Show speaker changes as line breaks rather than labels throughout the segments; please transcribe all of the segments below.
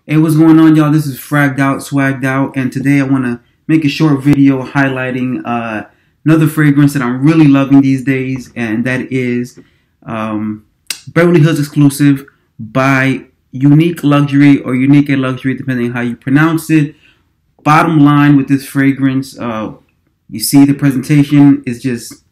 Hey, what's going on, y'all? This is Fragged Out, Swagged Out, and today I want to make a short video highlighting another fragrance that I'm really loving these days, and that is Beverly Hills exclusive by Unique Luxury or Unique Luxury, depending on how you pronounce it. Bottom line with this fragrance, you see the presentation is just,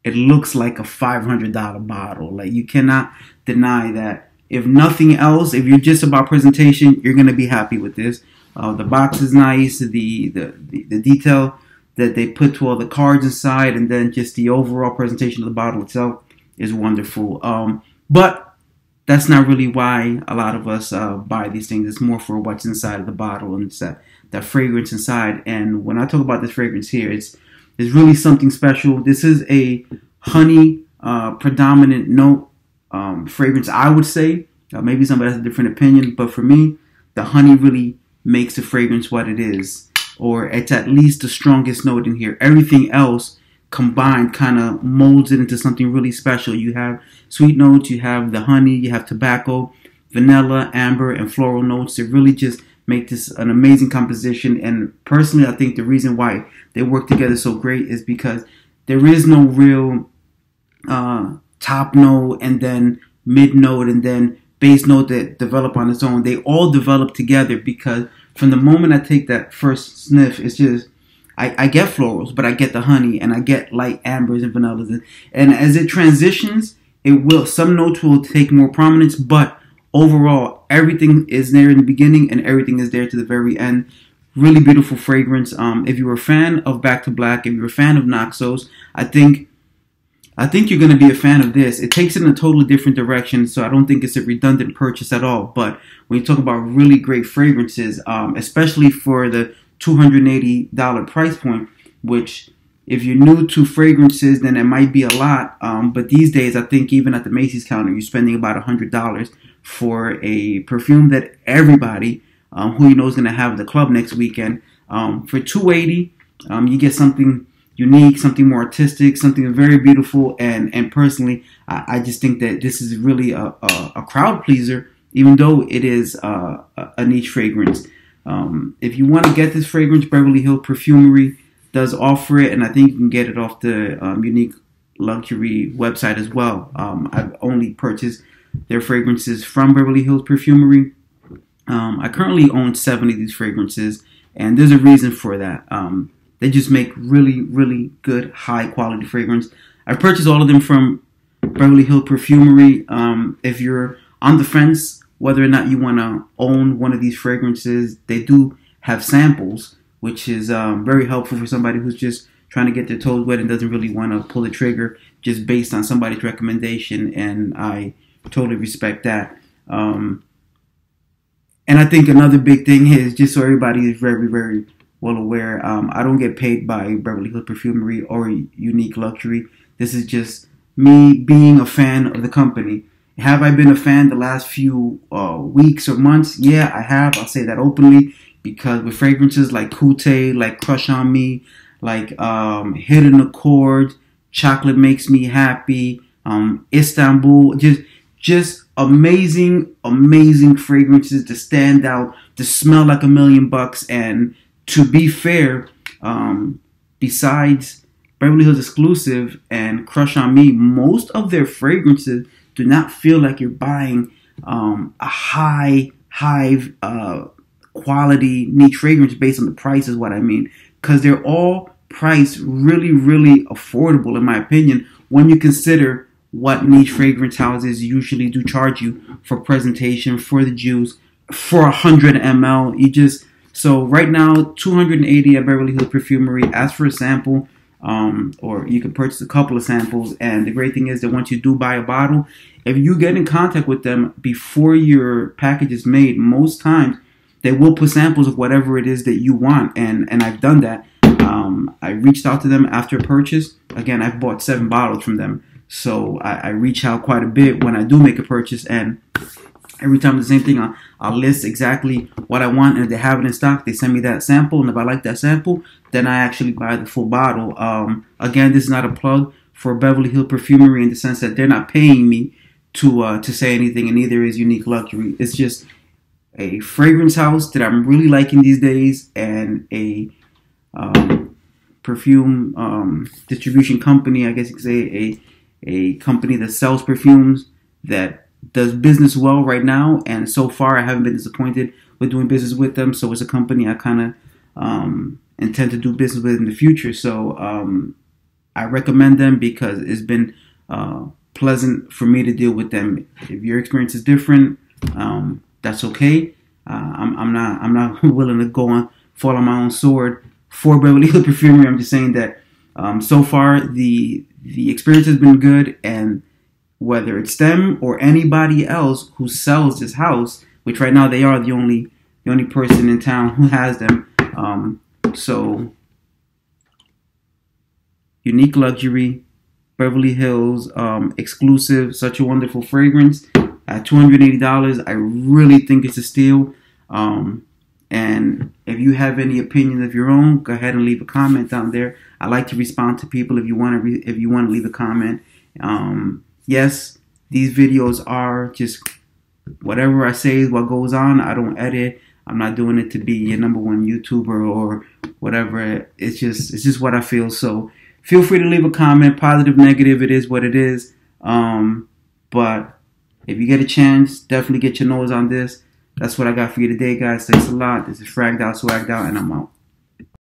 it looks like a $500 bottle. Like, you cannot deny that. If nothing else, if you're just about presentation, you're gonna be happy with this. The box is nice, the detail that they put to all the cards inside, and then just the overall presentation of the bottle itself is wonderful. But that's not really why a lot of us buy these things. It's more for what's inside of the bottle, and it's that fragrance inside. And when I talk about this fragrance here, it's really something special. This is a honey predominant note fragrance, I would say. Maybe somebody has a different opinion, but for me, the honey really makes the fragrance what it is, or it's at least the strongest note in here. Everything else combined kind of molds it into something really special. You have sweet notes, you have the honey, you have tobacco, vanilla, amber, and floral notes. They really just make this an amazing composition. And personally, I think the reason why they work together so great is because there is no real top note and then mid note and then base note that develop on its own. They all develop together, because from the moment I take that first sniff, it's just I get florals, but I get the honey and I get light ambers and vanillas, and as it transitions, some notes will take more prominence, but overall everything is there in the beginning and everything is there to the very end. Really beautiful fragrance. If you're a fan of Back to Black, if you're a fan of Noxos, I think you're going to be a fan of this. It takes it in a totally different direction, so I don't think it's a redundant purchase at all. But when you talk about really great fragrances, especially for the $280 price point, which if you're new to fragrances, then it might be a lot. But these days, I think even at the Macy's counter, you're spending about $100 for a perfume that everybody who you know is going to have at the club next weekend. For $280, you get something unique, something more artistic, something very beautiful, and personally, I just think that this is really a crowd pleaser, even though it is a niche fragrance. If you want to get this fragrance, Beverly Hills Perfumery does offer it, and I think you can get it off the Unique Luxury website as well. I've only purchased their fragrances from Beverly Hills Perfumery. I currently own 7 of these fragrances, and there's a reason for that. They just make really, really good, high-quality fragrance. I purchased all of them from Beverly Hills Perfumery. If you're on the fence whether or not you want to own one of these fragrances, they do have samples, which is very helpful for somebody who's just trying to get their toes wet and doesn't really want to pull the trigger just based on somebody's recommendation, and I totally respect that. And I think another big thing is, just so everybody is very, very well aware, I don't get paid by Beverly Hills Perfumery or Unique Luxury. This is just me being a fan of the company. Have I been a fan the last few weeks or months? Yeah, I have. I'll say that openly, because with fragrances like Kute, like Crush on Me, like Hidden Accord, Chocolate Makes Me Happy, Istanbul, just amazing, amazing fragrances to stand out, to smell like $1,000,000. And to be fair, besides Beverly Hills exclusive and Crush on Me, most of their fragrances do not feel like you're buying a high quality niche fragrance based on the price, is what I mean. Because they're all priced really, really affordable, in my opinion, when you consider what niche fragrance houses usually do charge you for presentation, for the juice, for 100 ml. So right now, $280 at Beverly Hills Perfumery. Ask for a sample, or you can purchase a couple of samples. And the great thing is that once you do buy a bottle, if you get in contact with them before your package is made, most times they will put samples of whatever it is that you want. And I've done that. I reached out to them after purchase. Again, I've bought 7 bottles from them, so I reach out quite a bit when I do make a purchase, and every time the same thing. I'll list exactly what I want, and if they have it in stock, they send me that sample, and if I like that sample, then I actually buy the full bottle. Again, this is not a plug for Beverly Hills Perfumery in the sense that they're not paying me to say anything, and neither is Unique Luxury. It's just a fragrance house that I'm really liking these days, and a perfume distribution company. I guess you could say a company that sells perfumes that does business well right now. And so far, I haven't been disappointed with doing business with them. So it's a company I kind of intend to do business with in the future. So I recommend them because it's been pleasant for me to deal with them. If your experience is different, that's okay. I'm not willing to fall on my own sword for Beverly Hills Perfumery. I'm just saying that so far the experience has been good, and whether it's them or anybody else who sells this house, which right now they are the only person in town who has them. So unique luxury, Beverly Hills, exclusive, such a wonderful fragrance at $280. I really think it's a steal. And if you have any opinions of your own, go ahead and leave a comment down there. I like to respond to people if you want to leave a comment. Yes, these videos are just whatever I say is what goes on. I don't edit. I'm not doing it to be your #1 YouTuber or whatever. It's just what I feel. So feel free to leave a comment, positive, negative. It is what it is. But if you get a chance, definitely get your nose on this. That's what I got for you today, guys. Thanks a lot. This is Fragged Out, Swagged Out, and I'm out.